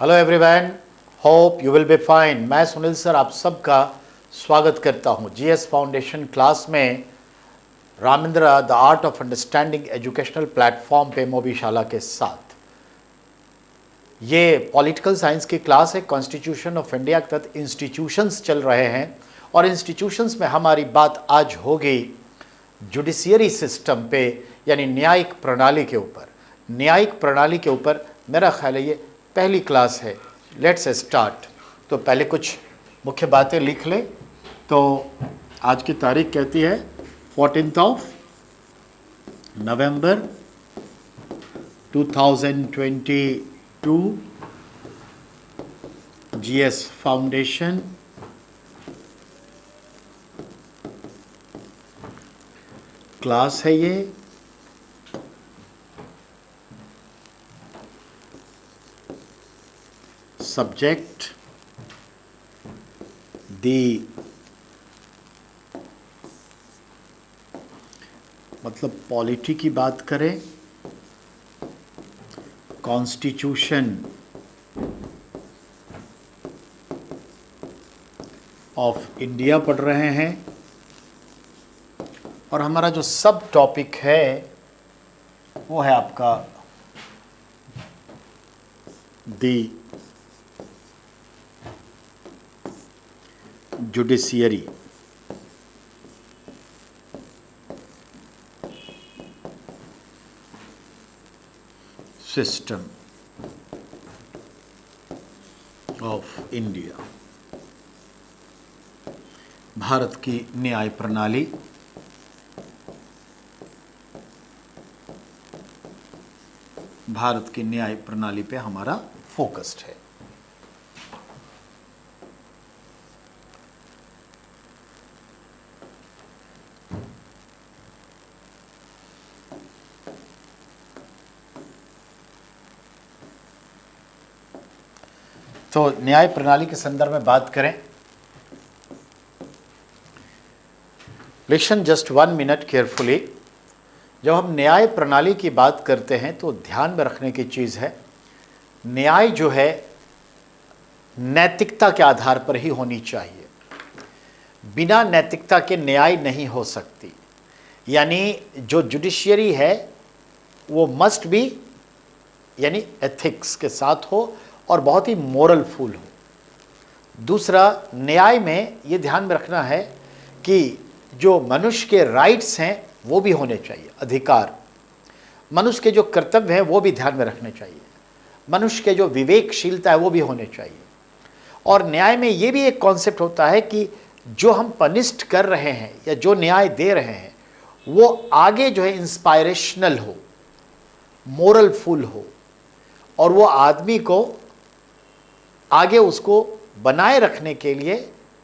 Hello everyone, hope you will be fine. मैं Sunil sir आप सबका स्वागत करता हूं जीएस फाउंडेशन क्लास में Ramendra the art of understanding educational platform पे मोबी शाला के साथ। ये पॉलिटिकल साइंस की क्लास है। कॉन्स्टिट्यूशन ऑफ इंडिया के तहत इंस्टीट्यूशंस चल रहे हैं और इंस्टीट्यूशंस में हमारी बात आज होगी जुडिशियरी सिस्टम पे, यानी न्यायिक प्रणाली के ऊपर। न्यायिक प्रणाली के ऊपर मेरा ख्याल है ये पहली क्लास है। Let's start. तो पहले कुछ मुख्य बातें लिख लें। तो आज की तारीख कहती है 14 नवंबर 2022। जीएस फाउंडेशन क्लास है ये। सब्जेक्ट दी मतलब पॉलिटी की बात करें, कॉन्स्टिट्यूशन ऑफ इंडिया पढ़ रहे हैं और हमारा जो सब टॉपिक है वो है आपका the judiciary system of India, Bharat की न्याय प्रणाली। भारत की न्याय प्रणाली पे हमारा फोकस्ड है। तो न्याय प्रणाली के संदर्भ में बात करें, लिसन जस्ट 1 मिनट केयरफुली। जब हम न्याय प्रणाली की बात करते हैं तो ध्यान में रखने की चीज़ है, न्याय जो है नैतिकता के आधार पर ही होनी चाहिए। बिना नैतिकता के न्याय नहीं हो सकती। यानी जो जुडिशियरी है वो मस्ट बी, यानी एथिक्स के साथ हो और बहुत ही मोरलफुल हो। दूसरा, न्याय में ये ध्यान में रखना है कि जो मनुष्य के राइट्स हैं वो भी होने चाहिए, अधिकार। मनुष्य के जो कर्तव्य हैं वो भी ध्यान में रखने चाहिए। मनुष्य के जो विवेकशीलता है वो भी होने चाहिए। और न्याय में ये भी एक कॉन्सेप्ट होता है कि जो हम पनिष्ड कर रहे हैं या जो न्याय दे रहे हैं वो आगे जो है इंस्पायरेशनल हो, मोरलफुल हो और वो आदमी को आगे उसको बनाए रखने के लिए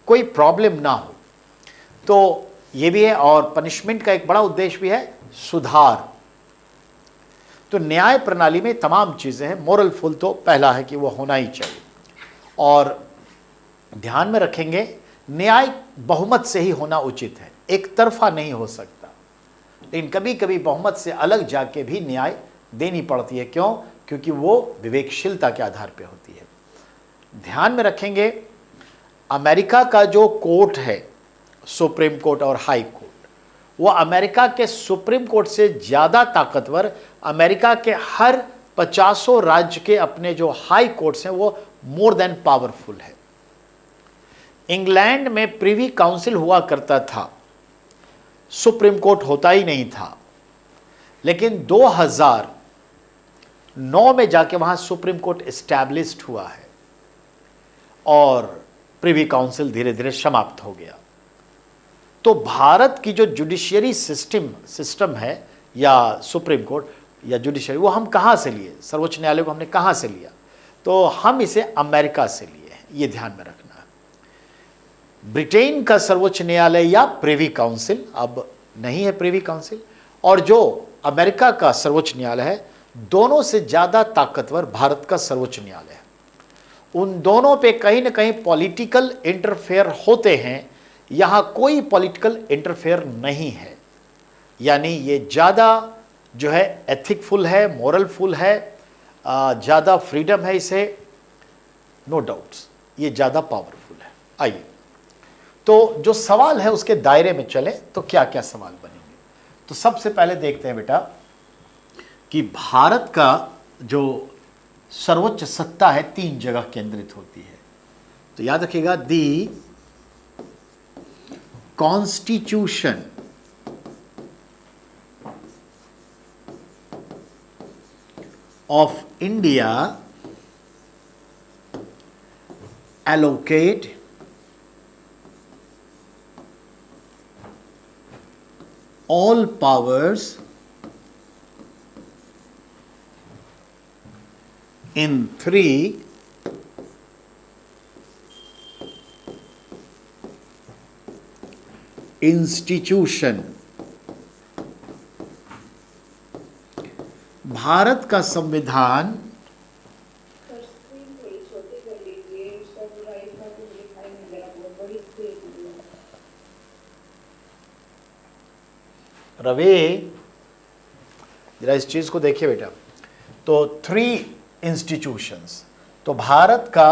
कोई प्रॉब्लम ना हो। तो ये भी है। और पनिशमेंट का एक बड़ा उद्देश्य भी है सुधार। तो न्याय प्रणाली में तमाम चीज़ें हैं। मोरलफुल तो पहला है कि वो होना ही चाहिए। और ध्यान में रखेंगे न्याय बहुमत से ही होना उचित है, एक तरफा नहीं हो सकता। लेकिन कभी कभी बहुमत से अलग जाके भी न्याय देनी पड़ती है। क्यों? क्योंकि वो विवेकशीलता के आधार पर होती है। ध्यान में रखेंगे अमेरिका का जो कोर्ट है, सुप्रीम कोर्ट और हाई कोर्ट, वो अमेरिका के सुप्रीम कोर्ट से ज़्यादा ताकतवर अमेरिका के हर 50 राज्य के अपने जो हाई कोर्ट्स हैं वो मोर देन पावरफुल है। इंग्लैंड में प्रिवी काउंसिल हुआ करता था, सुप्रीम कोर्ट होता ही नहीं था। लेकिन 2009 में जाके वहाँ सुप्रीम कोर्ट एस्टैब्लिश्ड हुआ है और प्रिवी काउंसिल धीरे धीरे समाप्त हो गया। तो भारत की जो जुडिशियरी सिस्टम है या सुप्रीम कोर्ट या जुडिशियरी, वो हम कहाँ से लिए? सर्वोच्च न्यायालय को हमने कहाँ से लिया? तो हम इसे अमेरिका से लिए हैं, ये ध्यान में रखना है। ब्रिटेन का सर्वोच्च न्यायालय या प्रिवी काउंसिल, अब नहीं है प्रिवी काउंसिल, और जो अमेरिका का सर्वोच्च न्यायालय है, दोनों से ज़्यादा ताकतवर भारत का सर्वोच्च न्यायालय है। उन दोनों पे कहीं ना कहीं पॉलिटिकल इंटरफेयर होते हैं, यहाँ कोई पॉलिटिकल इंटरफेयर नहीं है। यानी ये ज़्यादा जो है एथिकफुल है, मोरलफुल है, ज़्यादा फ्रीडम है इसे नो डाउट्स ये ज़्यादा पावरफुल है। आइए तो जो सवाल है उसके दायरे में चले तो क्या क्या सवाल बनेंगे। तो सबसे पहले देखते हैं बेटा कि भारत का जो सर्वोच्च सत्ता है 3 जगह केंद्रित होती है। तो याद रखिएगा, दी constitution of India allocate all powers in 3 institution। Bharat का संविधान रवि जरा इस चीज को देखिए बेटा। तो 3 इंस्टीट्यूशंस, तो भारत का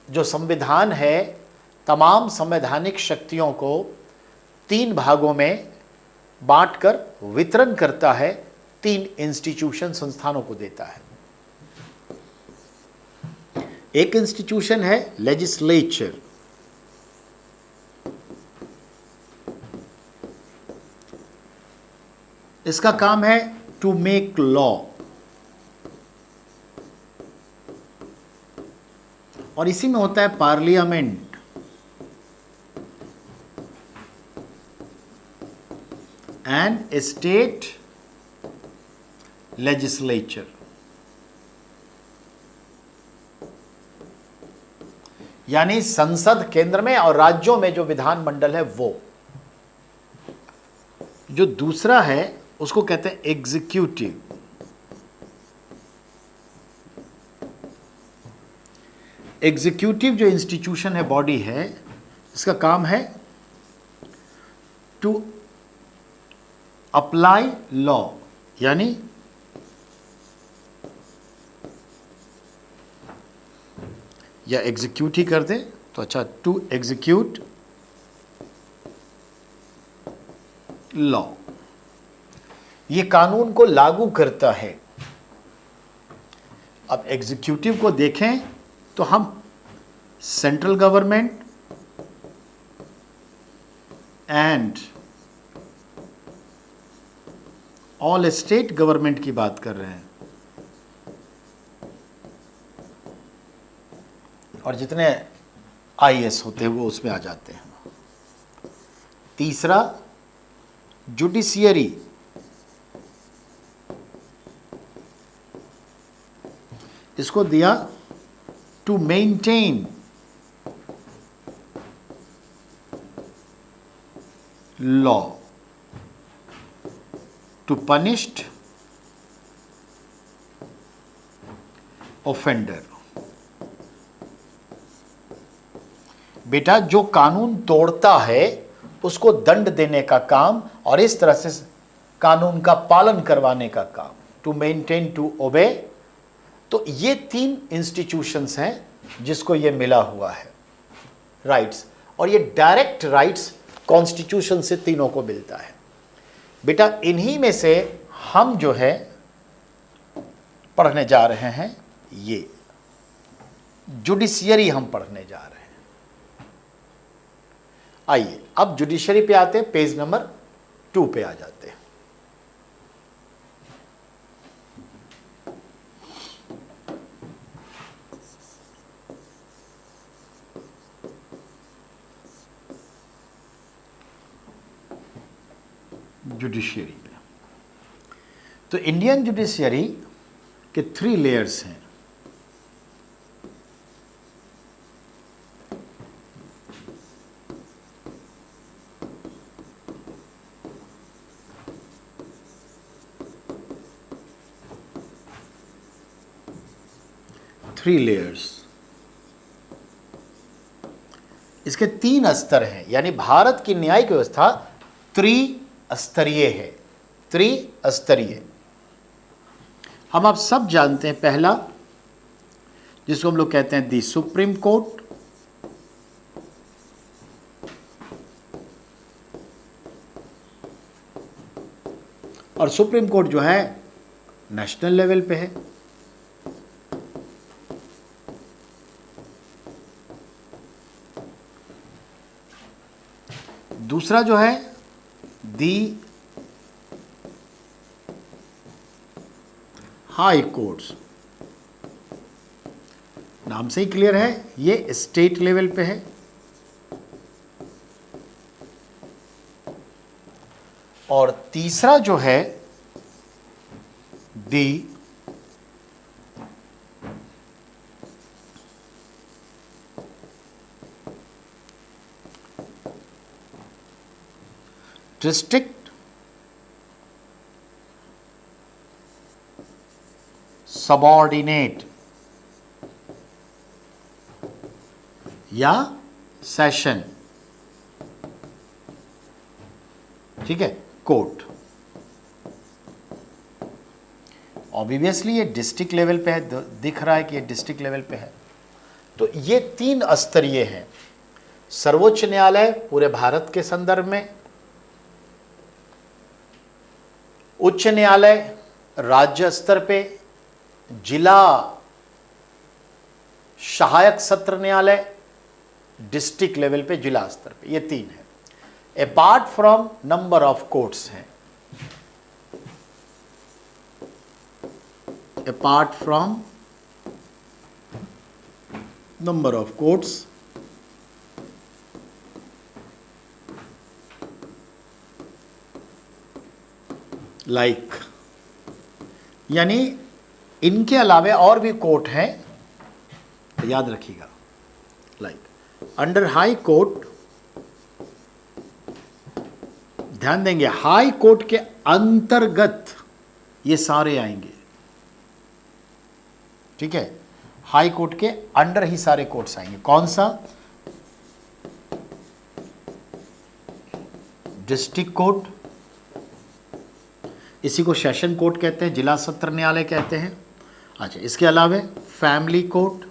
जो संविधान है तमाम संवैधानिक शक्तियों को 3 भागों में बांटकर वितरण करता है, 3 इंस्टीट्यूशन संस्थानों को देता है। एक इंस्टीट्यूशन है लेजिस्लेचर, इसका काम है टू मेक लॉ, और इसी में होता है पार्लियामेंट, एंड स्टेट लेजिस्लेचर। यानी संसद केंद्र में और राज्यों में जो विधानमंडल है वो। जो दूसरा है उसको कहते हैं एग्जीक्यूटिव। एग्जीक्यूटिव जो इंस्टीट्यूशन है, बॉडी है, इसका काम है टू अप्लाई लॉ, यानी या एग्जीक्यूट ही कर दें तो अच्छा, टू एग्जीक्यूट लॉ, ये कानून को लागू करता है। अब एग्जीक्यूटिव को देखें तो हम central government and all state government की बात कर रहे हैं, और जितने आईएएस होते हैं वो उसमें आ जाते हैं। तीसरा जुडिशियरी, इसको दिया to maintain law, to punished offender. बेटा जो कानून तोड़ता है उसको दंड देने का काम और इस तरह से कानून का पालन करवाने का काम, टू मेंटेन, टू ओबे। तो ये 3 इंस्टीट्यूशंस हैं जिसको ये मिला हुआ है राइट्स, और ये डायरेक्ट राइट्स कॉन्स्टिट्यूशन से तीनों को मिलता है। बेटा इन्हीं में से हम जो है पढ़ने जा रहे हैं, ये जुडिशियरी हम पढ़ने जा रहे हैं। आइए अब जुडिशरी पे आते हैं, पेज नंबर 2 पे आ जाते हैं। जुडिशरी पे तो इंडियन जुडिशरी के 3 लेयर्स हैं। थ्री लेयर्स, इसके 3 स्तर हैं, यानी भारत की न्यायिक व्यवस्था त्रिस्तरीय है, त्रिस्तरीय। हम आप सब जानते हैं, पहला जिसको हम लोग कहते हैं दी सुप्रीम कोर्ट, और सुप्रीम कोर्ट जो है नेशनल लेवल पे है। दूसरा जो है दी हाई कोर्ट्स, नाम से ही क्लियर है ये स्टेट लेवल पे है। और तीसरा जो है दी डिस्ट्रिक्ट सबऑर्डिनेट या सेशन, ठीक है, कोर्ट। ऑब्वियसली ये डिस्ट्रिक्ट लेवल पे है, दिख रहा है कि ये डिस्ट्रिक्ट लेवल पे है। तो ये 3 स्तरीय हैं। सर्वोच्च न्यायालय पूरे भारत के संदर्भ में, उच्च न्यायालय राज्य स्तर पे, जिला सहायक सत्र न्यायालय डिस्ट्रिक्ट लेवल पे, जिला स्तर पे, ये 3 है। Apart from number of courts हैं, apart from number of courts, like, यानी इनके अलावा और भी कोर्ट हैं, तो याद रखिएगा। लाइक अंडर हाई कोर्ट, ध्यान देंगे हाई कोर्ट के अंतर्गत ये सारे आएंगे, ठीक है, हाई कोर्ट के अंडर ही सारे कोर्ट्स आएंगे। कौन सा? डिस्ट्रिक्ट कोर्ट, इसी को सेशन कोर्ट कहते हैं, जिला सत्र न्यायालय कहते हैं। अच्छा, इसके अलावा फैमिली कोर्ट,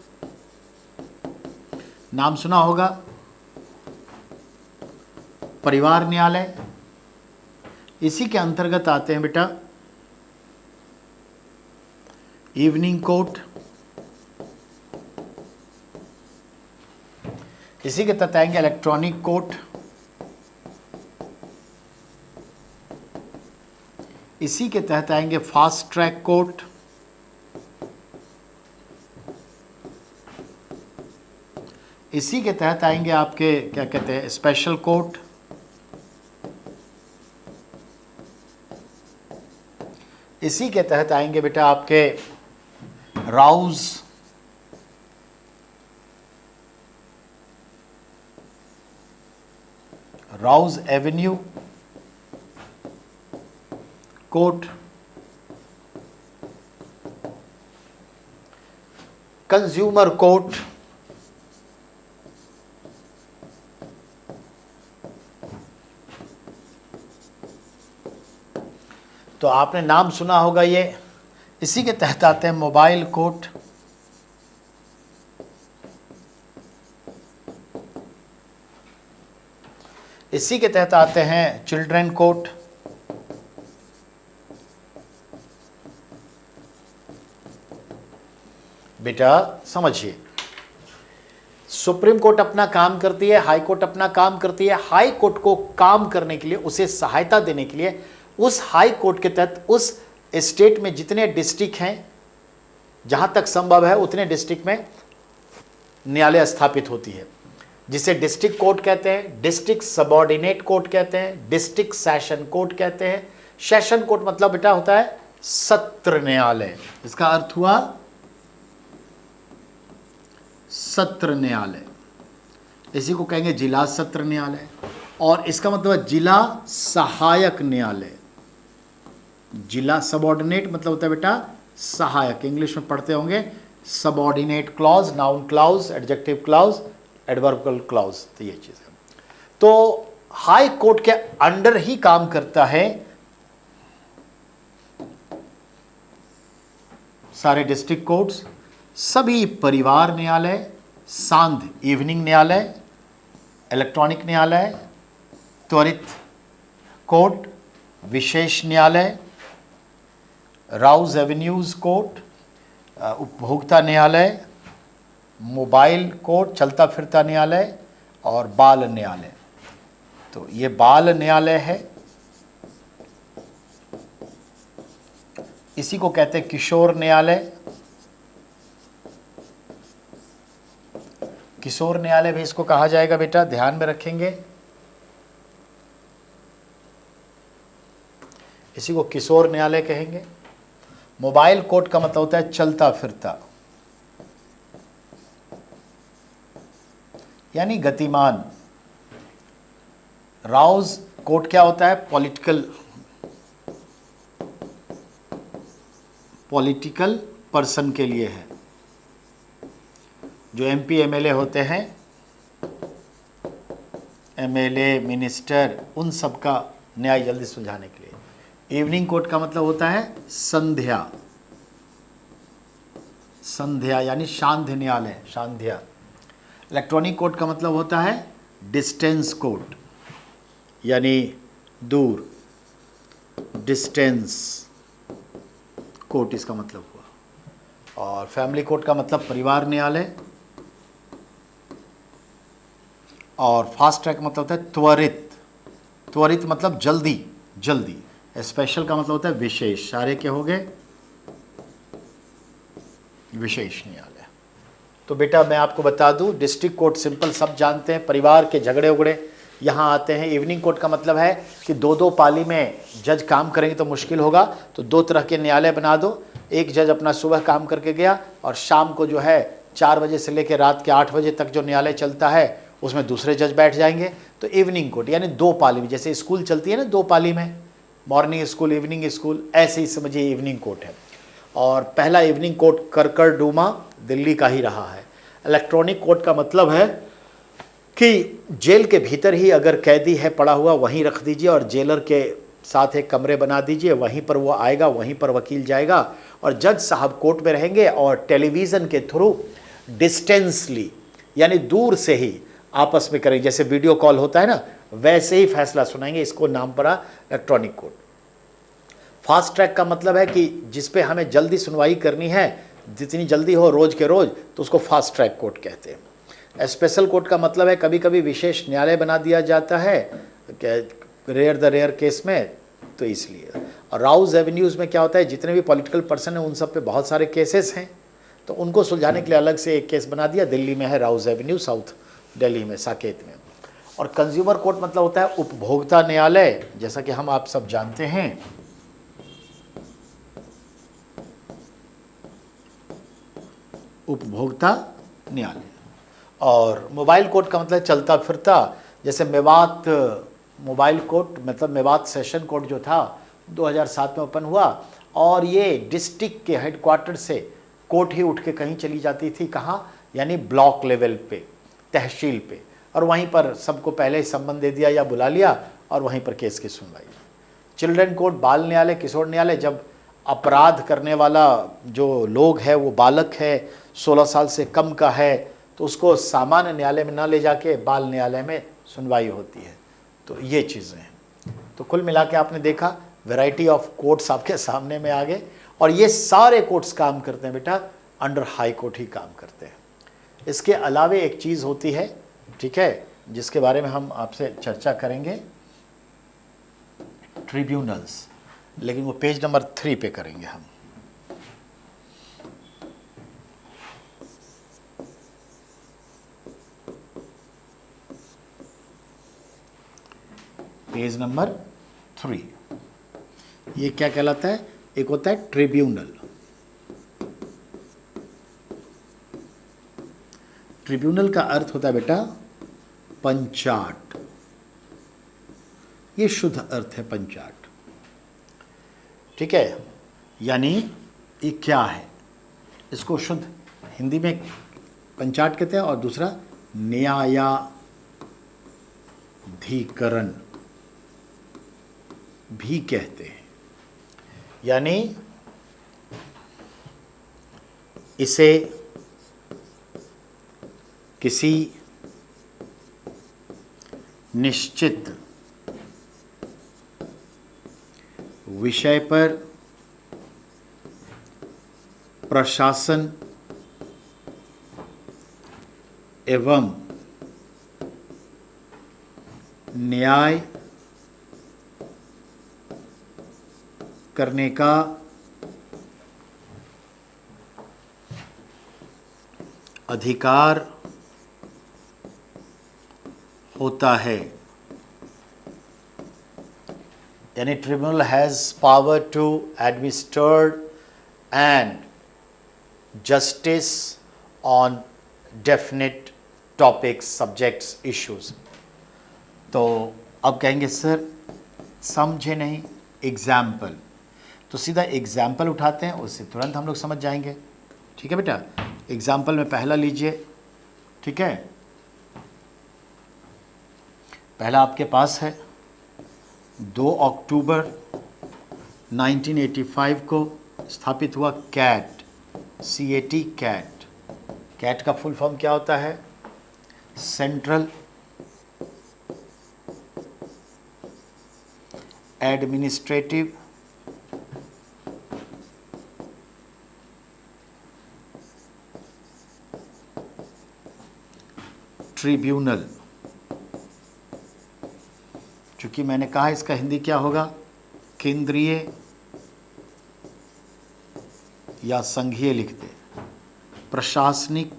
नाम सुना होगा, परिवार न्यायालय, इसी के अंतर्गत आते हैं बेटा इवनिंग कोर्ट, इसी के तहत आएंगे इलेक्ट्रॉनिक कोर्ट, इसी के तहत आएंगे फास्ट ट्रैक कोर्ट, इसी के तहत आएंगे आपके क्या कहते हैं स्पेशल कोर्ट, इसी के तहत आएंगे बेटा आपके Rouse, Rouse Avenue court, consumer court, तो आपने नाम सुना होगा ये। इसी के तहत आते हैं मोबाइल कोर्ट, इसी के तहत आते हैं चिल्ड्रन कोर्ट, बेटा समझिए, सुप्रीम कोर्ट अपना काम करती है, हाई कोर्ट अपना काम करती है। हाई कोर्ट को काम करने के लिए, उसे सहायता देने के लिए, उस हाई कोर्ट के तहत उस स्टेट में जितने डिस्ट्रिक्ट हैं, जहां तक संभव है उतने डिस्ट्रिक्ट में न्यायालय स्थापित होती है, जिसे डिस्ट्रिक्ट कोर्ट कहते हैं, डिस्ट्रिक्ट सबऑर्डिनेट कोर्ट कहते हैं, डिस्ट्रिक्ट सेशन कोर्ट कहते हैं। सेशन कोर्ट मतलब बेटा होता है सत्र न्यायालय, इसका अर्थ हुआ सत्र न्यायालय, इसी को कहेंगे जिला सत्र न्यायालय। और इसका मतलब है जिला सहायक न्यायालय, जिला सबऑर्डिनेट मतलब होता है बेटा सहायक, इंग्लिश में पढ़ते होंगे subordinate clause, noun clause, adjective clause, adverbial clause, तो ये चीज़ है। तो हाई कोर्ट के अंडर ही काम करता है सारे डिस्ट्रिक्ट कोर्ट्स, सभी परिवार न्यायालय, सांध इवनिंग न्यायालय, इलेक्ट्रॉनिक न्यायालय, त्वरित कोर्ट, विशेष न्यायालय, राउज एवेन्यूज कोर्ट, उपभोक्ता न्यायालय, मोबाइल कोर्ट, चलता फिरता न्यायालय और बाल न्यायालय। तो ये बाल न्यायालय है, इसी को कहते हैं किशोर न्यायालय। किशोर न्यायालय भी इसको कहा जाएगा बेटा, ध्यान में रखेंगे। इसी को किशोर न्यायालय कहेंगे। मोबाइल कोर्ट का मतलब होता है चलता फिरता, यानी गतिमान। राउज कोर्ट क्या होता है? पॉलिटिकल पर्सन के लिए है, जो एमपी एमएलए होते हैं, एमएलए मिनिस्टर, उन सब का न्याय जल्दी सुलझाने के लिए। इवनिंग कोर्ट का मतलब होता है संध्या, संध्या यानी शांध न्यायालय, शांध्या। इलेक्ट्रॉनिक कोर्ट का मतलब होता है डिस्टेंस कोर्ट, यानी दूर, डिस्टेंस कोर्ट इसका मतलब हुआ। और फैमिली कोर्ट का मतलब परिवार न्यायालय। और फास्ट ट्रैक मतलब होता है त्वरित, त्वरित मतलब जल्दी, जल्दी। स्पेशल का मतलब होता है विशेष, सारे के हो गए विशेष न्यायालय। तो बेटा मैं आपको बता दूं, डिस्ट्रिक्ट कोर्ट सिंपल सब जानते हैं, परिवार के झगड़े उगड़े यहाँ आते हैं। इवनिंग कोर्ट का मतलब है कि दो दो पाली में जज काम करेंगे तो मुश्किल होगा, तो दो तरह के न्यायालय बना दो। एक जज अपना सुबह काम करके गया और शाम को जो है 4 बजे से लेकर रात के 8 बजे तक जो न्यायालय चलता है उसमें दूसरे जज बैठ जाएंगे। तो इवनिंग कोर्ट यानी दो पाली में, जैसे स्कूल चलती है ना दो पाली में, मॉर्निंग स्कूल इवनिंग स्कूल, ऐसे ही समझिए इवनिंग कोर्ट है। और पहला इवनिंग कोर्ट करकरडूमा दिल्ली का ही रहा है। इलेक्ट्रॉनिक कोर्ट का मतलब है कि जेल के भीतर ही अगर कैदी है पड़ा हुआ वहीं रख दीजिए और जेलर के साथ एक कमरे बना दीजिए, वहीं पर वो आएगा, वहीं पर वकील जाएगा और जज साहब कोर्ट में रहेंगे और टेलीविज़न के थ्रू डिस्टेंसली यानी दूर से ही आपस में करेंगे, जैसे वीडियो कॉल होता है ना वैसे ही फैसला सुनाएंगे। इसको नाम पड़ा इलेक्ट्रॉनिक कोर्ट। फास्ट ट्रैक का मतलब है कि जिस पे हमें जल्दी सुनवाई करनी है, जितनी जल्दी हो रोज़ के रोज़, तो उसको फास्ट ट्रैक कोर्ट कहते हैं। स्पेशल कोर्ट का मतलब है कभी कभी विशेष न्यायालय बना दिया जाता है रेयर द रेयर केस में, तो इसलिए। और राउज एवेन्यूज़ में क्या होता है, जितने भी पॉलिटिकल पर्सन हैं उन सब पे बहुत सारे केसेस हैं, तो उनको सुलझाने के लिए अलग से एक केस बना दिया। दिल्ली में है राउज एवेन्यू, साउथ दिल्ली में साकेत में। और कंज्यूमर कोर्ट मतलब होता है उपभोक्ता न्यायालय, जैसा कि हम आप सब जानते हैं। उपभोक्ता न्यायालय। और मोबाइल कोर्ट का मतलब चलता फिरता, जैसे मेवात मोबाइल कोर्ट मतलब मेवात सेशन कोर्ट जो था 2007 में ओपन हुआ, और ये डिस्ट्रिक्ट के हेडक्वार्टर से कोर्ट ही उठ के कहीं चली जाती थी, कहाँ, यानी ब्लॉक लेवल पे, तहसील पे, और वहीं पर सबको पहले ही संबंध दे दिया या बुला लिया और वहीं पर केस की सुनवाई। चिल्ड्रन कोर्ट बाल न्यायालय, किशोर न्यायालय, जब अपराध करने वाला जो लोग है वो बालक है, 16 साल से कम का है, तो उसको सामान्य न्यायालय में ना ले जाके बाल न्यायालय में सुनवाई होती है। तो ये चीज़ें हैं। तो कुल मिला के आपने देखा वैरायटी ऑफ कोर्ट्स आपके सामने में आ गए, और ये सारे कोर्ट्स काम करते हैं बेटा अंडर हाई कोर्ट ही काम करते हैं। इसके अलावे एक चीज़ होती है, ठीक है, जिसके बारे में हम आपसे चर्चा करेंगे, ट्रिब्यूनल्स, लेकिन वो पेज नंबर 3 पे करेंगे हम। पेज नंबर 3 ये क्या कहलाता है? एक होता है ट्रिब्यूनल। ट्रिब्यूनल का अर्थ होता है बेटा पंचाट, ये शुद्ध अर्थ है पंचाट, ठीक है। यानी ये क्या है, इसको शुद्ध हिंदी में पंचाट कहते हैं, और दूसरा न्यायाधीकरण भी कहते हैं। यानी इसे किसी निश्चित विषय पर प्रशासन एवं न्याय करने का अधिकार होता है। यानी tribunal has power to administer and justice on definite topics, subjects, issues. तो अब कहेंगे सर समझे नहीं, एग्जाम्पल। तो सीधा एग्जाम्पल उठाते हैं, उससे तुरंत हम लोग समझ जाएंगे। ठीक है बेटा, एग्जाम्पल में पहला लीजिए। ठीक है, पहला आपके पास है 2 अक्टूबर 1985 को स्थापित हुआ कैट, CAT, कैट। कैट का फुल फॉर्म क्या होता है? Central administrative tribunal. चूंकि मैंने कहा इसका हिंदी क्या होगा? केंद्रीय या संघीय लिखते, प्रशासनिक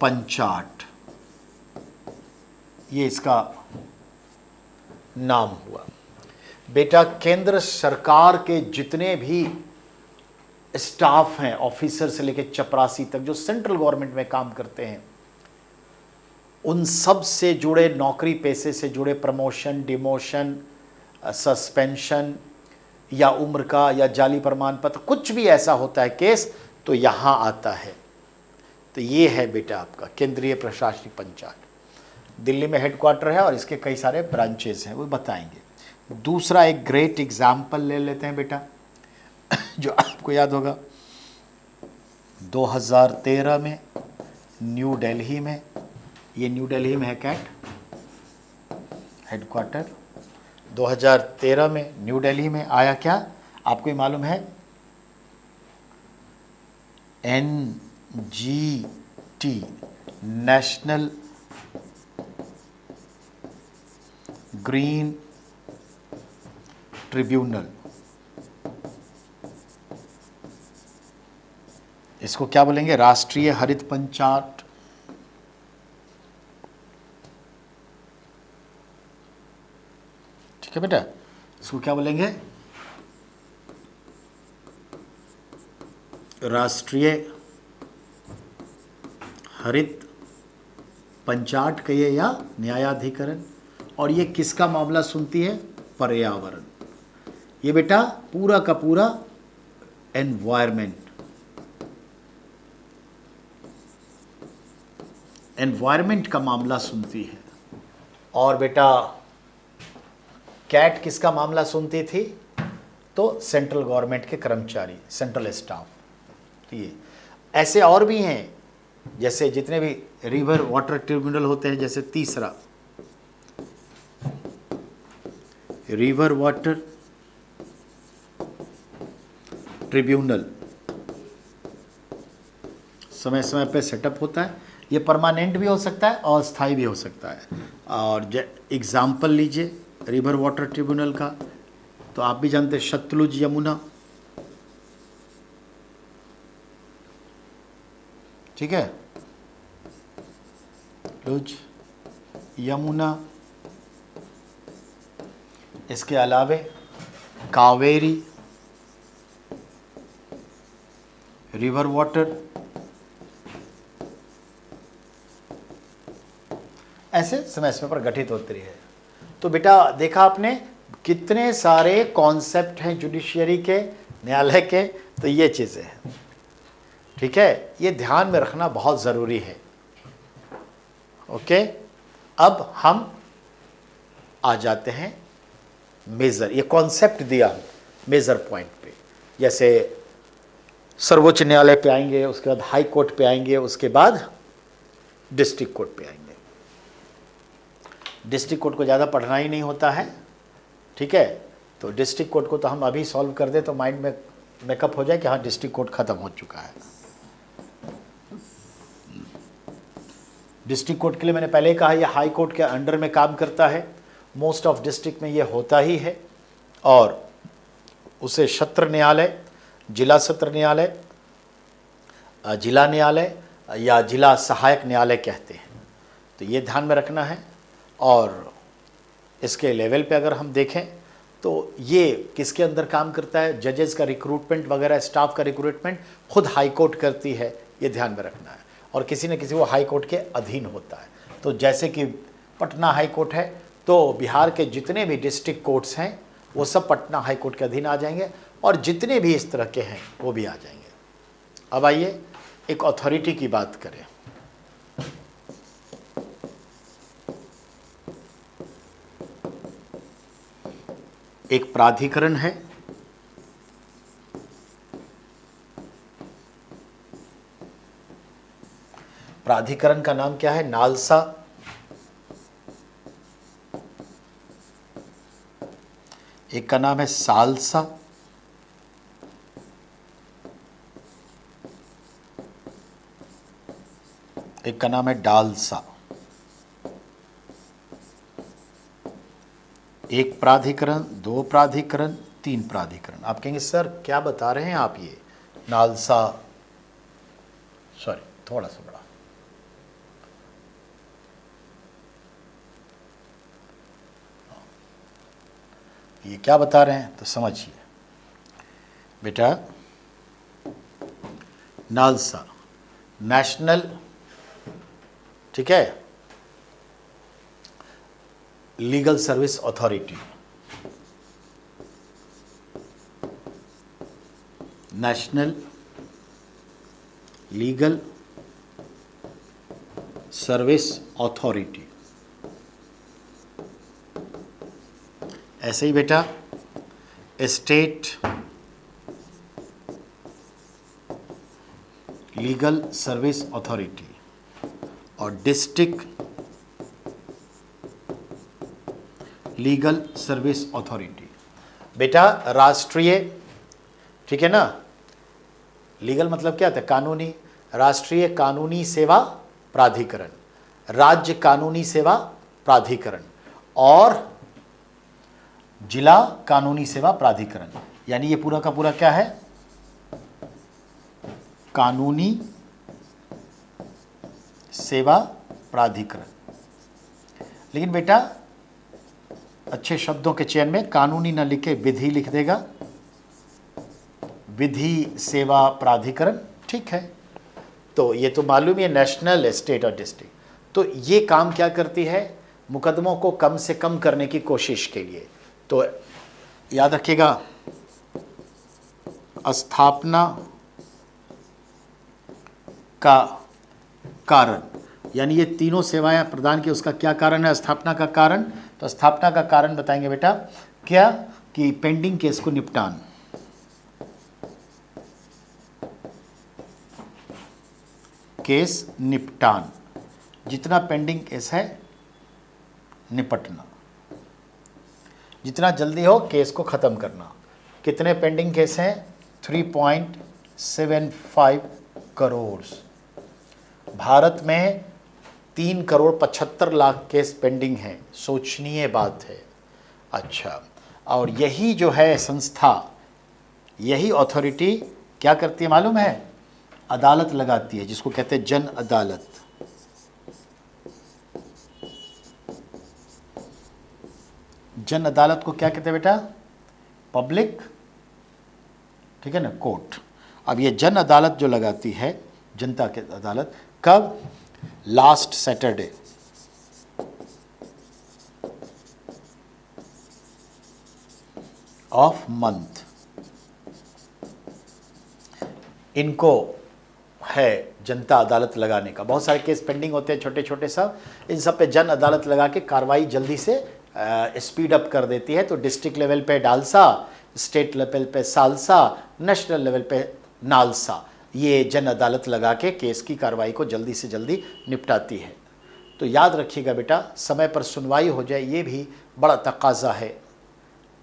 पंचाट, ये इसका नाम हुआ। बेटा केंद्र सरकार के जितने भी स्टाफ हैं, ऑफिसर से लेकर चपरासी तक, जो सेंट्रल गवर्नमेंट में काम करते हैं, उन सब से जुड़े नौकरी पेशे से जुड़े प्रमोशन, डिमोशन, सस्पेंशन या उम्र का या जाली प्रमाण पत्र, कुछ भी ऐसा होता है केस, तो यहाँ आता है। तो ये है बेटा आपका केंद्रीय प्रशासनिक पंचायत। दिल्ली में हेडक्वार्टर है और इसके कई सारे ब्रांचेस हैं, वो बताएंगे। दूसरा एक ग्रेट एग्जाम्पल ले लेते हैं बेटा जो आपको याद होगा, 2013 में न्यू दिल्ली में, ये न्यू दिल्ली में है कैट हेडक्वार्टर। 2013 में न्यू दिल्ली में आया क्या, आपको ये मालूम है? NGT, national green tribunal. इसको क्या बोलेंगे? राष्ट्रीय हरित पंचायत। ठीक है बेटा, इसको क्या बोलेंगे? राष्ट्रीय हरित पंचायत कहिए या न्यायाधिकरण। और ये किसका मामला सुनती है? पर्यावरण। ये बेटा पूरा का पूरा एनवायरमेंट का मामला सुनती है। और बेटा कैट किसका मामला सुनती थी? तो सेंट्रल गवर्नमेंट के कर्मचारी, सेंट्रल स्टाफ। तो ये ऐसे और भी हैं, जैसे जितने भी रिवर वाटर ट्रिब्यूनल होते हैं, जैसे तीसरा रिवर वाटर ट्रिब्यूनल, समय समय पे सेटअप होता है। ये परमानेंट भी हो सकता है और अस्थायी भी हो सकता है। और एग्जाम्पल लीजिए रिवर वाटर ट्रिब्यूनल का, तो आप भी जानते हैं सतलुज, यमुना। ठीक है, सतलुज, यमुना। इसके अलावे कावेरी रिवर वाटर, ऐसे समय समय पर गठित होती रही है। तो बेटा देखा आपने कितने सारे कॉन्सेप्ट हैं जुडिशियरी के, न्यायालय के। तो ये चीज़ें हैं, ठीक है, ये ध्यान में रखना बहुत ज़रूरी है। ओके, अब हम आ जाते हैं मेज़र, ये कॉन्सेप्ट दिया मेज़र पॉइंट पे। जैसे सर्वोच्च न्यायालय पे आएंगे, उसके बाद हाई कोर्ट पे आएंगे, उसके बाद डिस्ट्रिक्ट कोर्ट पे आएंगे। डिस्ट्रिक्ट कोर्ट को ज़्यादा पढ़ना ही नहीं होता है, ठीक है। तो डिस्ट्रिक्ट कोर्ट को तो हम अभी सॉल्व कर दे तो माइंड में मेकअप हो जाए कि हाँ डिस्ट्रिक्ट कोर्ट ख़त्म हो चुका है। डिस्ट्रिक्ट कोर्ट के लिए मैंने पहले ही कहा यह हाई कोर्ट के अंडर में काम करता है, मोस्ट ऑफ डिस्ट्रिक्ट में ये होता ही है, और उसे सत्र न्यायालय, जिला सत्र न्यायालय, जिला न्यायालय या जिला सहायक न्यायालय कहते हैं। तो ये ध्यान में रखना है। और इसके लेवल पे अगर हम देखें तो ये किसके अंदर काम करता है, जजेस का रिक्रूटमेंट वगैरह, स्टाफ का रिक्रूटमेंट खुद हाई कोर्ट करती है, ये ध्यान में रखना है। और किसी न किसी वो हाई कोर्ट के अधीन होता है। तो जैसे कि पटना हाई कोर्ट है तो बिहार के जितने भी डिस्ट्रिक्ट कोर्ट्स हैं वो सब पटना हाई कोर्ट के अधीन आ जाएंगे, और जितने भी इस तरह के हैं वो भी आ जाएंगे। अब आइए एक अथॉरिटी की बात करें। एक प्राधिकरण है, प्राधिकरण का नाम क्या है, नालसा। एक का नाम है सालसा, एक का नाम है डालसा। एक प्राधिकरण, दो प्राधिकरण, तीन प्राधिकरण। आप कहेंगे सर क्या बता रहे हैं आप, ये नालसा, सॉरी थोड़ा सा बड़ा, ये क्या बता रहे हैं, तो समझिए बेटा। नालसा नेशनल, ठीक है, legal service authority, national legal service authority. ऐसे ही बेटा स्टेट लीगल सर्विस अथॉरिटी और डिस्ट्रिक्ट लीगल सर्विस अथॉरिटी। बेटा राष्ट्रीय, ठीक है ना, लीगल मतलब क्या होता है, कानूनी। राष्ट्रीय कानूनी सेवा प्राधिकरण, राज्य कानूनी सेवा प्राधिकरण और जिला कानूनी सेवा प्राधिकरण। यानी ये पूरा का पूरा क्या है, कानूनी सेवा प्राधिकरण। लेकिन बेटा अच्छे शब्दों के चयन में कानूनी न लिखे, विधि लिख देगा, विधि सेवा प्राधिकरण, ठीक है। तो ये तो मालूम है नेशनल, स्टेट और डिस्ट्रिक्ट। तो ये काम क्या करती है, मुकदमों को कम से कम करने की कोशिश के लिए। तो याद रखिएगा, स्थापना का कारण, यानी ये तीनों सेवाएं प्रदान की, उसका क्या कारण है स्थापना का कारण। तो स्थापना का कारण बताएंगे बेटा क्या, कि पेंडिंग केस को निपटान, केस निपटान, जितना पेंडिंग केस है निपटना, जितना जल्दी हो केस को ख़त्म करना। कितने पेंडिंग केस हैं, 3.75 करोड़। भारत में 3,75,00,000 केस पेंडिंग हैं, सोचनीय बात है। अच्छा, और यही जो है संस्था, यही अथॉरिटी क्या करती है मालूम है, अदालत लगाती है, जिसको कहते हैं जन अदालत। जन अदालत को क्या कहते हैं बेटा, पब्लिक, ठीक है ना, कोर्ट। अब ये जन अदालत जो लगाती है, जनता की अदालत, कब, लास्ट सैटरडे, ऑफ मंथ। इनको है जनता अदालत लगाने का। बहुत सारे केस पेंडिंग होते हैं छोटे छोटे सब, इन सब पे जन अदालत लगा के कार्रवाई जल्दी से स्पीड अप कर देती है। तो डिस्ट्रिक्ट लेवल पे डालसा, स्टेट लेवल पे सालसा, नेशनल लेवल पे नालसा ये जन अदालत लगा के केस की कार्रवाई को जल्दी से जल्दी निपटाती है। तो याद रखिएगा बेटा, समय पर सुनवाई हो जाए ये भी बड़ा तकाजा है।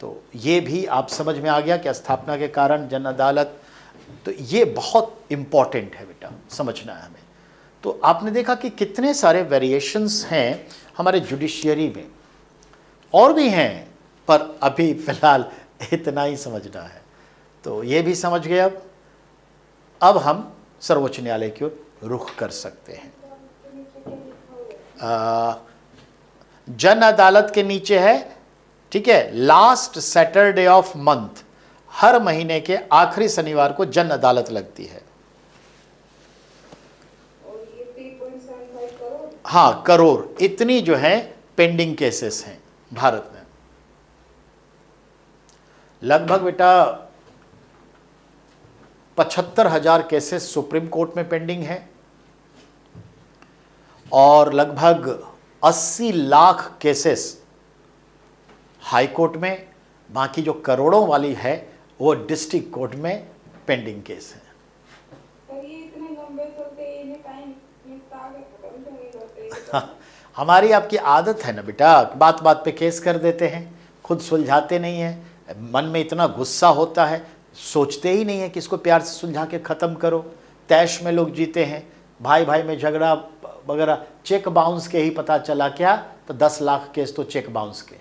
तो ये भी आप समझ में आ गया कि स्थापना के कारण जन अदालत, तो ये बहुत इम्पॉर्टेंट है बेटा, समझना है हमें। तो आपने देखा कि कितने सारे वेरिएशंस हैं हमारे जुडिशियरी में, और भी हैं, पर अभी फ़िलहाल इतना ही समझना है। तो ये भी समझ गए। अब हम सर्वोच्च न्यायालय की ओर रुख कर सकते हैं। जन अदालत के नीचे है, ठीक है, लास्ट सैटरडे ऑफ मंथ, हर महीने के आखिरी शनिवार को जन अदालत लगती है। और ये 3.75 करोड़, हाँ, करोड़ इतनी जो है पेंडिंग केसेस हैं भारत में। लगभग बेटा 75,000 केसेस सुप्रीम कोर्ट में पेंडिंग है और लगभग 80 लाख केसेस हाई कोर्ट में। बाकी जो करोड़ों वाली है वो डिस्ट्रिक्ट कोर्ट में पेंडिंग केस है। पर ये इतने लंबे चलते हैं, इन्हें टाइम निपटा के खत्म क्यों नहीं करते? हमारी आपकी आदत है ना बेटा, बात बात पे केस कर देते हैं, खुद सुलझाते नहीं हैं। मन में इतना गुस्सा होता है, सोचते ही नहीं है कि इसको प्यार से सुलझा के ख़त्म करो। तैश में लोग जीते हैं, भाई भाई में झगड़ा वगैरह। चेक बाउंस के ही पता चला क्या, तो 10 लाख केस तो चेक बाउंस के।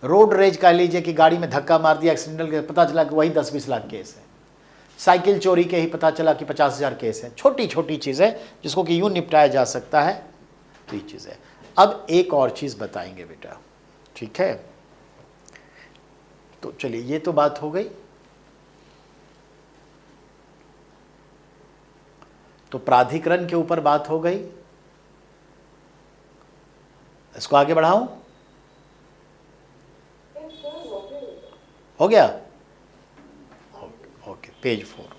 रोड रेज कह लीजिए कि गाड़ी में धक्का मार दिया, एक्सीडेंटल के, पता चला कि वही 10-20 लाख केस है। साइकिल चोरी के ही पता चला कि 50,000 केस है। छोटी छोटी चीज़ें जिसको कि यूँ निपटाया जा सकता है, तो ये चीज़ है। अब एक और चीज़ बताएंगे बेटा, ठीक है। तो चलिए, ये तो बात हो गई। तो प्राधिकरण के ऊपर बात हो गई, इसको आगे बढ़ाऊं? हो गया? Okay, page 4।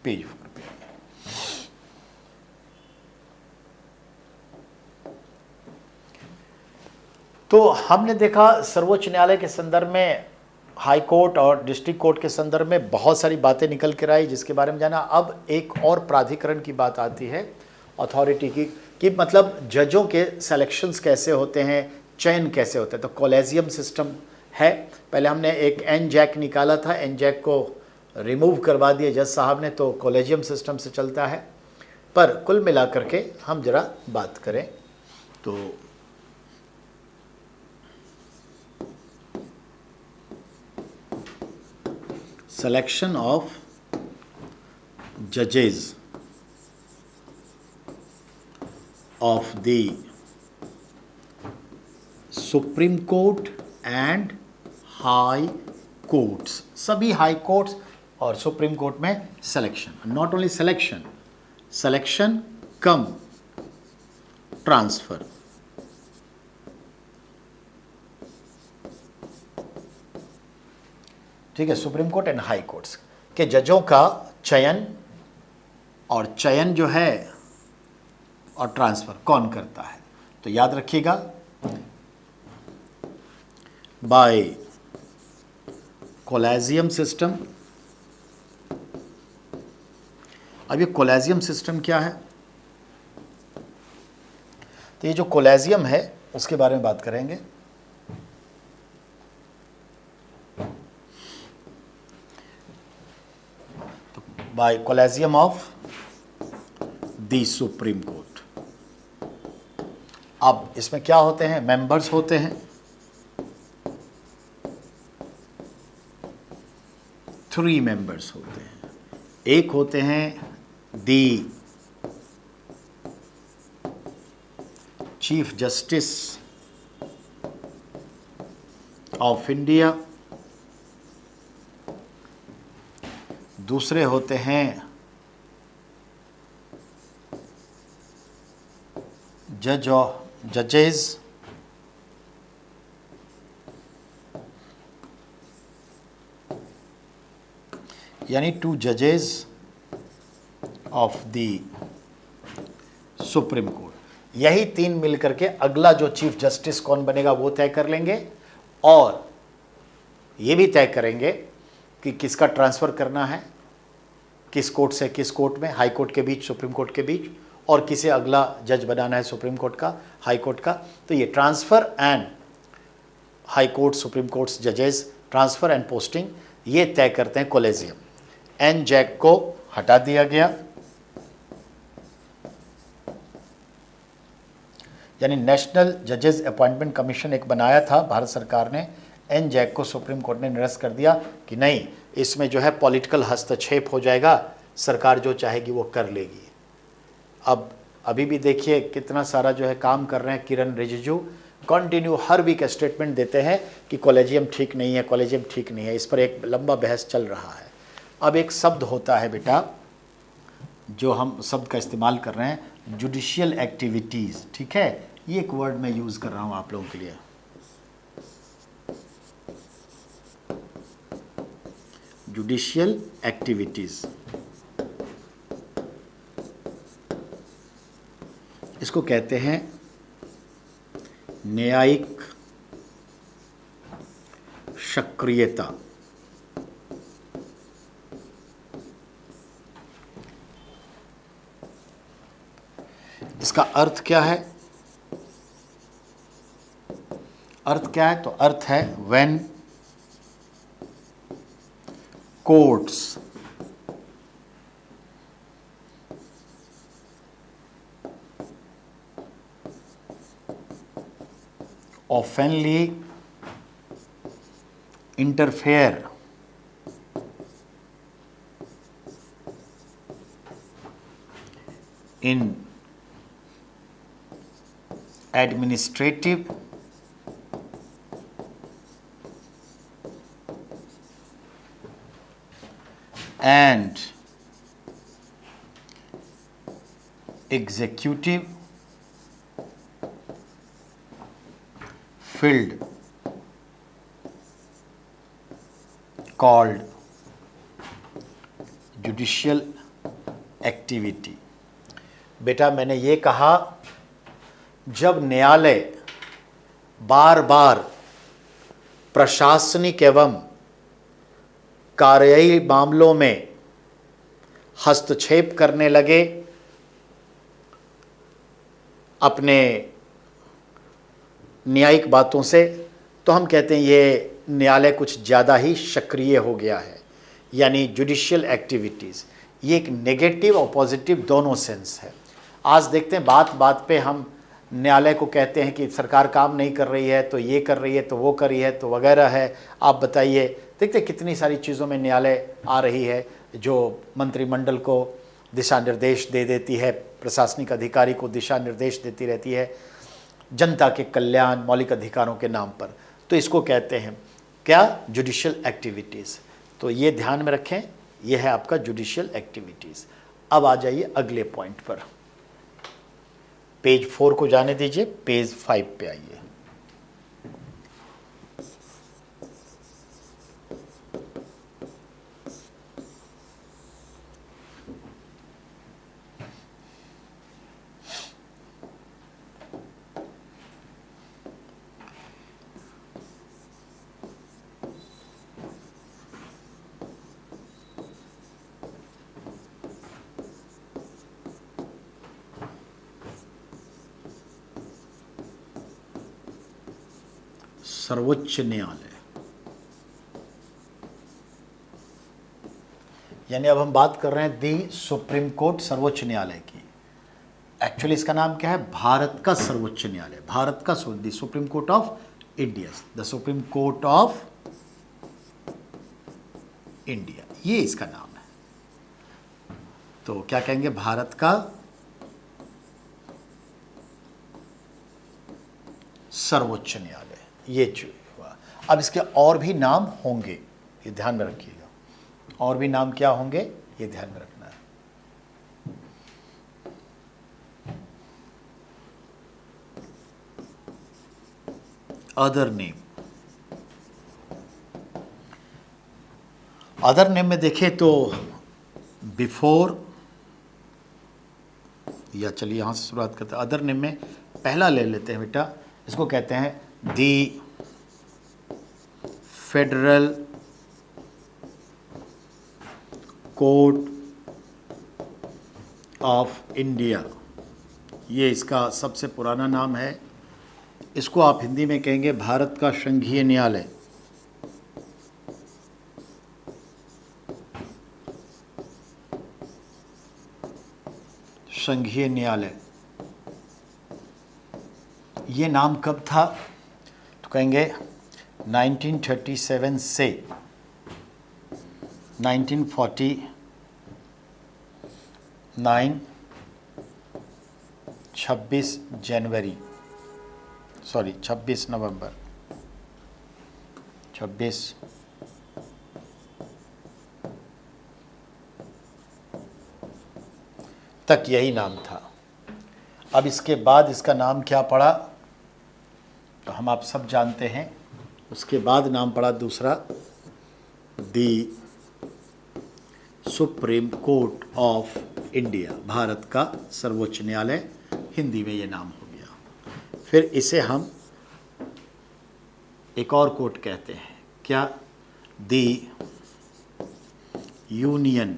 पेज 4 पे तो हमने देखा सर्वोच्च न्यायालय के संदर्भ में, हाई कोर्ट और डिस्ट्रिक्ट कोर्ट के संदर्भ में बहुत सारी बातें निकल कर आई जिसके बारे में जाना। अब एक और प्राधिकरण की बात आती है, अथॉरिटी की, कि मतलब जजों के सिलेक्शंस कैसे होते हैं, चयन कैसे होता है। तो कॉलेजियम सिस्टम है। पहले हमने एक एनजैक निकाला था, एनजैक को रिमूव करवा दिए जज साहब ने, तो कॉलेजियम सिस्टम से चलता है। पर कुल मिलाकर के हम जरा बात करें तो selection of judges of the Supreme Court and High Courts, सभी हाई कोर्ट्स और सुप्रीम कोर्ट में selection, not only selection, selection come transfer. ठीक है, supreme court and high courts के जजों का चयन, और चयन जो है और ट्रांसफ़र कौन करता है। तो याद रखिएगा, बाय कॉलेजियम सिस्टम। अब ये कॉलेजियम सिस्टम क्या है, तो ये जो कॉलेजियम है उसके बारे में बात करेंगे। By collegium of the supreme court. अब इसमें क्या होते हैं, मेंबर्स होते हैं, 3 मेंबर्स होते हैं। एक होते हैं दी चीफ जस्टिस ऑफ इंडिया, दूसरे होते हैं जजेस यानी 2 जजेस ऑफ द सुप्रीम कोर्ट। यही तीन मिलकर के अगला जो चीफ जस्टिस कौन बनेगा वो तय कर लेंगे, और ये भी तय करेंगे कि किसका ट्रांसफ़र करना है, किस कोर्ट से किस कोर्ट में, हाई कोर्ट के बीच, सुप्रीम कोर्ट के बीच, और किसे अगला जज बनाना है सुप्रीम कोर्ट का, हाई कोर्ट का। तो ये transfer and high court, supreme court जजेस, ट्रांसफ़र एंड पोस्टिंग, ये तय करते हैं कॉलेजियम। एन जैक को हटा दिया गया, यानी नेशनल जजेस अपॉइंटमेंट कमीशन एक बनाया था भारत सरकार ने, एन जैक को सुप्रीम कोर्ट ने निरस्त कर दिया कि नहीं, इसमें जो है पॉलिटिकल हस्तक्षेप हो जाएगा, सरकार जो चाहेगी वो कर लेगी। अब अभी भी देखिए कितना सारा जो है काम कर रहे हैं किरण रिजिजू, कंटिन्यू हर वीक स्टेटमेंट देते हैं कि कॉलेजियम ठीक नहीं है, कॉलेजियम ठीक नहीं है। इस पर एक लंबा बहस चल रहा है। अब एक शब्द होता है बेटा, जो हम शब्द का इस्तेमाल कर रहे हैं, जुडिशियल एक्टिविटीज़, ठीक है, ये एक वर्ड मैं यूज़ कर रहा हूँ आप लोगों के लिए। जुडिशियल एक्टिविटीज़, इसको कहते हैं न्यायिक सक्रियता। इसका अर्थ क्या है? अर्थ क्या है? तो अर्थ है when courts oftenly interfere in administrative and executive field called judicial activity. बेटा मैंने ये कहा, जब न्यायालय बार बार प्रशासनिक एवं कार्ययी मामलों में हस्तक्षेप करने लगे, अपने न्यायिक बातों से, तो हम कहते हैं ये न्यायालय कुछ ज़्यादा ही सक्रिय हो गया है। यानी जुडिशियल एक्टिविटीज़, ये एक नेगेटिव और पॉजिटिव दोनों सेंस है। आज देखते हैं बात बात पे हम न्यायालय को कहते हैं कि सरकार काम नहीं कर रही है, तो ये कर रही है, तो वो कर रही है, तो वगैरह है। आप बताइए, देखते कितनी सारी चीज़ों में न्यायालय आ रही है जो मंत्रिमंडल को दिशा निर्देश दे देती है, प्रशासनिक अधिकारी को दिशा निर्देश देती रहती है जनता के कल्याण, मौलिक अधिकारों के नाम पर। तो इसको कहते हैं क्या? Judicial activities. तो ये ध्यान में रखें, यह है आपका जुडिशियल एक्टिविटीज़। अब आ जाइए अगले पॉइंट पर, पेज 4 को जाने दीजिए, पेज 5 पे आइए। सर्वोच्च न्यायालय, यानी अब हम बात कर रहे हैं दी सुप्रीम कोर्ट, सर्वोच्च न्यायालय की। एक्चुअली इसका नाम क्या है? भारत का सर्वोच्च न्यायालय, भारत का the supreme Court of India, the supreme Court of India, ये इसका नाम है। तो क्या कहेंगे? भारत का सर्वोच्च न्यायालय, ये हुआ। अब इसके और भी नाम होंगे, ये ध्यान में रखिएगा। और भी नाम क्या होंगे, ये ध्यान में रखना है। अदर नेम, अदर नेम में देखें तो बिफोर या चलिए यहाँ से शुरुआत करते हैं। अदर नेम में पहला ले लेते हैं बेटा, इसको कहते हैं दी फेडरल कोर्ट ऑफ इंडिया। ये इसका सबसे पुराना नाम है। इसको आप हिंदी में कहेंगे भारत का संघीय न्यायालय। संघीय न्यायालय, ये नाम कब था? तो कहेंगे 1937 से 1949, 26 जनवरी, सॉरी 26 नवंबर, 26 तक यही नाम था। अब इसके बाद इसका नाम क्या पड़ा तो हम आप सब जानते हैं। उसके बाद नाम पड़ा दूसरा, the Supreme Court of India, Bharat का सर्वोच्च न्यायालय, हिंदी में ये नाम हो गया। फिर इसे हम एक और कोर्ट कहते हैं, क्या? The union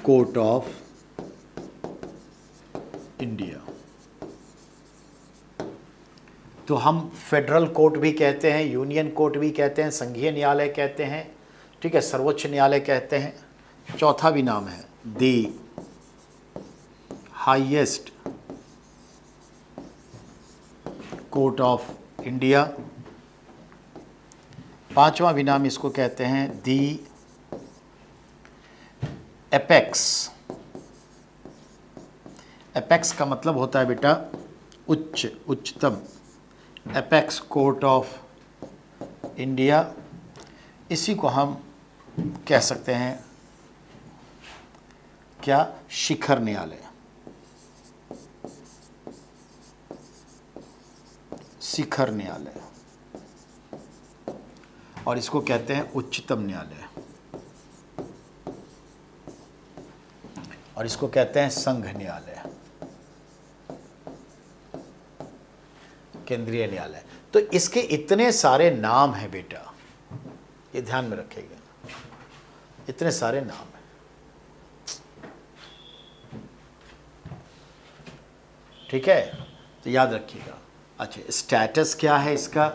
court of India. तो हम फेडरल कोर्ट भी कहते हैं, यूनियन कोर्ट भी कहते हैं, संघीय न्यायालय कहते हैं, ठीक है, सर्वोच्च न्यायालय कहते हैं। चौथा भी नाम है the highest court of India. पांचवा भी नाम इसको कहते हैं दी एपेक्स। एपेक्स का मतलब होता है बेटा उच्च, उच्चतम। एपेक्स कोर्ट ऑफ इंडिया, इसी को हम कह सकते हैं क्या? शिखर न्यायालय। शिखर न्यायालय, और इसको कहते हैं उच्चतम न्यायालय, और इसको कहते हैं संघ न्यायालय, केंद्रीय न्यायालय। तो इसके इतने सारे नाम हैं बेटा, ये ध्यान में रखिएगा, इतने सारे नाम हैं। ठीक है, तो याद रखिएगा। अच्छा, स्टेटस क्या है इसका?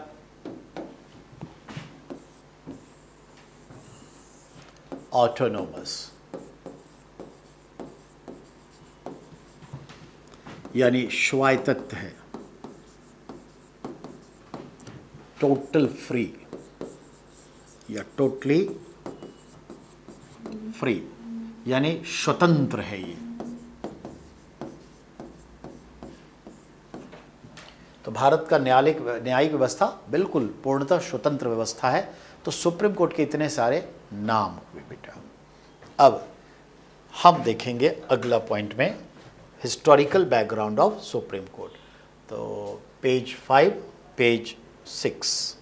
ऑटोनोमस, यानी स्वायत्त है। टोटल फ्री या टोटली फ्री, यानी स्वतंत्र है ये। तो भारत का न्यायिक व्यवस्था बिल्कुल पूर्णतः स्वतंत्र व्यवस्था है। तो सुप्रीम कोर्ट के इतने सारे नाम हुए बेटा। अब हम देखेंगे अगला पॉइंट में historical background of supreme court. तो पेज 5, पेज 6।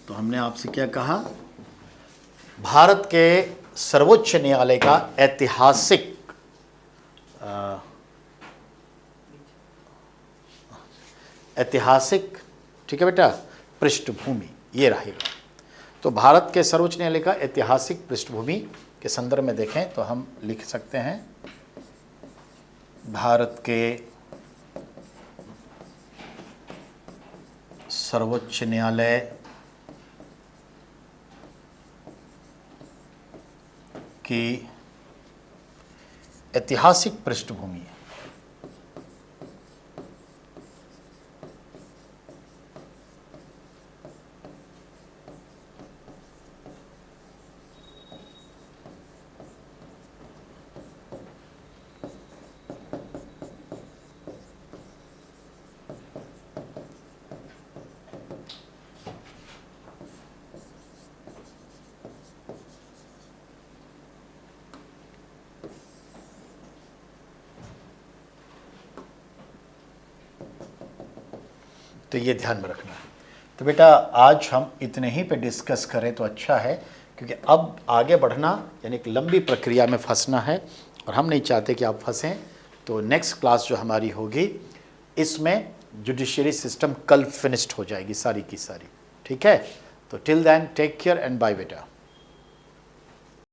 तो हमने आपसे क्या कहा? भारत के सर्वोच्च न्यायालय का ऐतिहासिक, ठीक है बेटा, पृष्ठभूमि ये रहेगा। तो भारत के सर्वोच्च न्यायालय का ऐतिहासिक पृष्ठभूमि के संदर्भ में देखें तो हम लिख सकते हैं भारत के सर्वोच्च न्यायालय की ऐतिहासिक पृष्ठभूमि। तो ये ध्यान में रखना है। तो बेटा आज हम इतने ही पे डिस्कस करें तो अच्छा है, क्योंकि अब आगे बढ़ना यानी एक लंबी प्रक्रिया में फंसना है और हम नहीं चाहते कि आप फंसें। तो नेक्स्ट क्लास जो हमारी होगी इसमें जुडिशरी सिस्टम कल फिनिश्ड हो जाएगी सारी की सारी, ठीक है। तो till then take care and bye बेटा।